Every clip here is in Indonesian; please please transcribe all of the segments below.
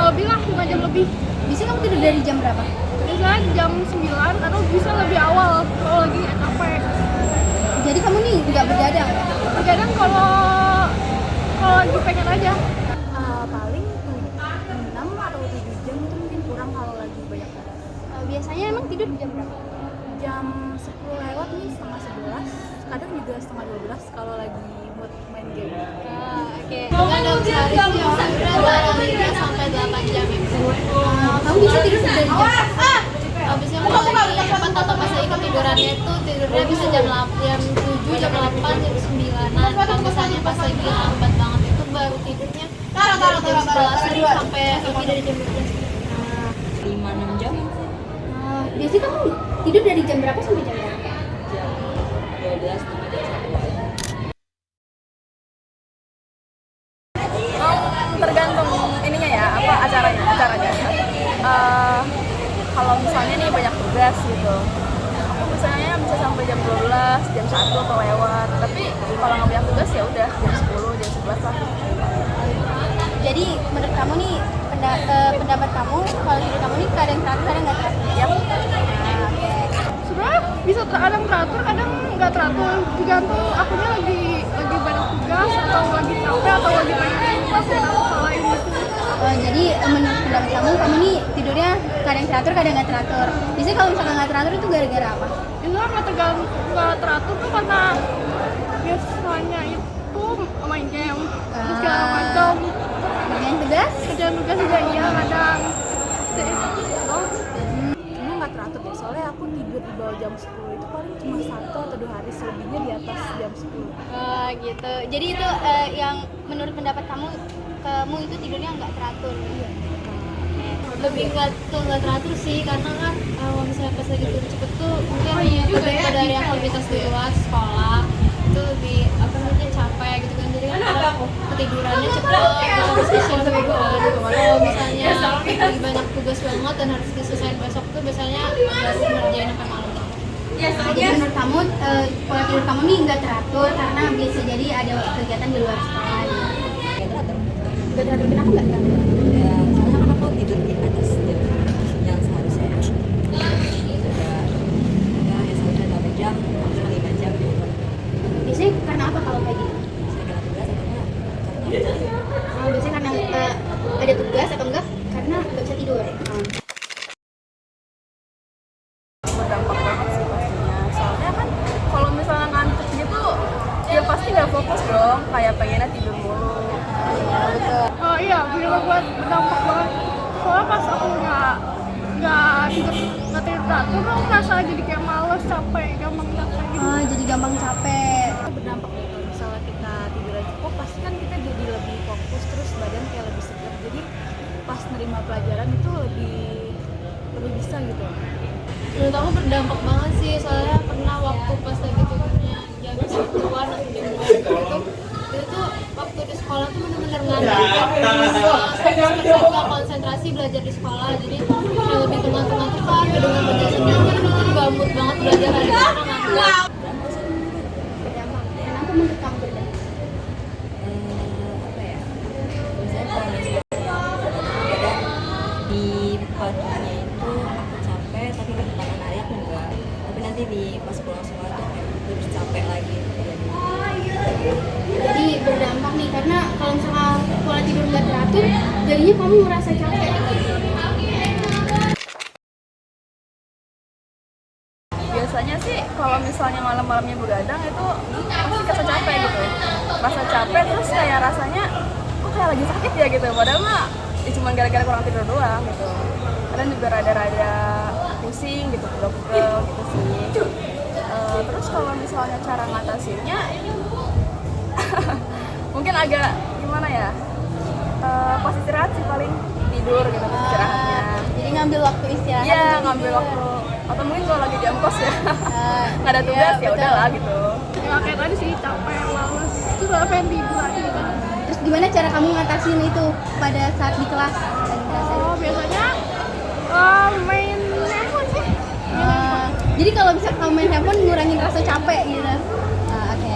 lebih lah, 5 jam lebih. Biasanya kamu tidur dari jam berapa? Biasanya jam 9 atau bisa lebih awal kalau lagi nggak capek. Jadi kamu nih nggak begadang ya? Kadang kalau lagi pengen aja. Paling 6 atau 7 jam itu mungkin kurang kalau lagi banyak tugas. Biasanya emang tidur jam berapa? Jam 10 lewat nih, setengah 11, kadang juga setengah 12 kalau lagi mood main game. Oke. Kan dalam sehari sih antara 5 sampai 8 jam ya. Kamu bisa tidur dari jam berapa? Habisnya kalau lagi cepat atau pas lagi ketidurannya itu tidurnya bisa jam 7, jam 8, jam 9. Kalau misalnya pas lagi lambat banget itu baru tidurnya dari jam 11 sampai lebih dari jam 12. 5-6 jam sih. Biasanya kamu tidur dari jam berapa sampai jam berapa? Jam 12 sampai jam 1. Tergantung ininya ya, apa acaranya. Kalau misalnya nih banyak tugas gitu, aku misalnya bisa sampai jam 12, jam 1 atau lewat. Tapi kalau nggak banyak tugas ya udah jam 10, jam 11 lah. Jadi menurut kamu nih pendapat kamu kalau tidur kamu nih kadang teratur kadang nggak teratur? Yap. Sebenarnya bisa kadang teratur, kadang nggak teratur. Tergantung akunya lagi banyak tugas atau lagi capek atau lagi pengen ngelakuin hal lain gitu. Jadi menurut pendapat kamu nih tidurnya kadang teratur kadang nggak teratur. Biasanya kalau misalkan nggak teratur itu gara-gara apa? Itu nggak teratur tuh karena biasanya itu main game terus segala macam. Kerjaan tugas? Kerjaan tugas juga iya kadang. Kayaknya nggak teratur deh, soalnya aku tidur di bawah jam 10 itu paling cuma 1 atau 2 hari, selebihnya di atas jam 10. Gitu. Jadi itu yang menurut pendapat kamu itu tidurnya nggak teratur. Iya. Lebih nggak teratur sih, karena kan kalau misalnya pas lagi tidur cepet tuh mungkin lebih dari aktivitas di luar sekolah itu lebih capek gitu kan, jadi kan kadang ketidurannya cepet, harus disiapin kalau misalnya lagi banyak tugas banget dan harus diselesaikan besok tuh biasanya baru ngerjain sampai malam. Jadi menurut kamu pola tidur kamu nih nggak teratur karena bisa jadi ada kegiatan di luar sekolah. Nggak teratur kenapa nggak teratur? Ya, soalnya kan aku tidur di atas jam yang seharusnya. Ya seharusnya 8 jam, maksimal 5 jam gitu. Biasanya karena apa kalau kayak gitu? Saya kena tugas atau enggak? Karena Biasanya karena ada tugas atau enggak karena nggak bisa tidur. Berdampak banget sih pastinya, soalnya kan kalau misalnya ngantuk gitu ya pasti nggak fokus dong, kayak pengennya tidur mulu. Oh iya, bener buat berdampak banget. Soalnya pas aku nggak tidur teratur, aku merasa jadi kayak males, gampang capek gitu. Jadi gampang capek. Berdampak gitu, misalnya kita tiduran cukup pasti kan kita jadi lebih fokus, terus badan kayak lebih segar, jadi pas nerima pelajaran itu lebih bisa gitu. Menurut aku berdampak banget sih, soalnya pernah waktu pas lagi tidurnya jam 10-an atau jam 12 itu tuh waktu di sekolah tuh bener-bener ngantuk, nggak konsentrasi belajar di sekolah, jadi kayak lebih ngantuk-ngantuk kan, dengan berdasarnya itu gabut banget belajar hari itu karena ngantuk. Berdampak. Kenapa menurut kamu berdampak? apa ya? Misalnya kalau misalnya kadang di paginya itu aku capek, tapi di pertengahan hari aku enggak. Tapi nanti di pas pulang sekolah tuh kayak lebih capek lagi. Jadi berdampak nih karena kalau misalkan pola tidur nggak teratur, jadinya kamu merasa capek. Biasanya sih kalau misalnya malam-malamnya begadang itu pasti rasa capek gitu, rasa capek terus kayak rasanya kok kayak lagi sakit ya gitu, padahal mah ya cuma gara-gara kurang tidur doang gitu. Kadang juga rada-rada pusing gitu, pegel-pegel gitu sih. Terus kalau misalnya cara ngatasinnya mungkin agak gimana ya, pas istirahat sih paling tidur gitu pas istirahatnya. Jadi ngambil waktu istirahat. Iya, untuk ngambil tidur. waktu, atau mungkin kalau lagi jam kos ya nggak ada tugas ya betul. udahlah gitu. Ya kayak tadi sih capek, males, terus udah pengen tidur aja gitu. Terus gimana cara kamu ngatasin itu pada saat di kelas? Lagi ngerasain? Oh biasanya main handphone sih. Jadi kalau bisa kamu main handphone ngurangin rasa capek gitu. Oke.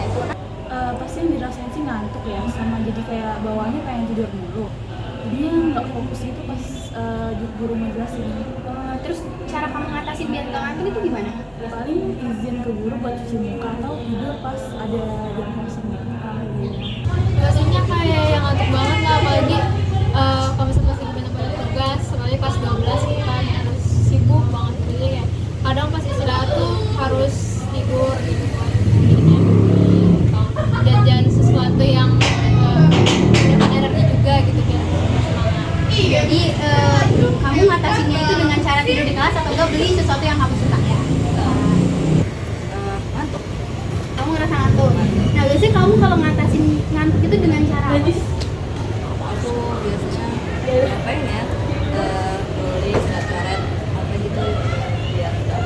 Pasti yang dirasain sih ngantuk ya, sama jadi kayak bawaannya pengen tidur dulu. dia nggak fokus itu pas guru ngejelasin. Terus cara kamu ngatasin biar nggak ngantuk itu gimana? Paling izin ke guru buat cuci muka atau tidur pas ada jam kosong gitu. Biasanya kayak yang ngantuk banget lah, apalagi kalau misalnya pas lagi banyak tugas, apalagi pas 12 kita harus sibuk banget gitu ya. Kadang pas istirahat tuh harus tidur gitu kan. Jajan sesuatu yang menambah energi juga gitu biar semangat. Jadi kamu ngatasinnya itu dengan cara tidur di kelas atau enggak beli sesuatu yang kamu suka ya? Ngantuk. Kamu ngerasa ngantuk. Nah biasanya kamu kalau ngatasin ngantuk itu dengan cara apa? Aku biasanya ngapain ya? Nulis, coret apa gitu biar nggak.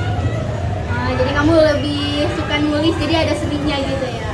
Jadi kamu lebih suka nulis jadi ada seninya gitu ya?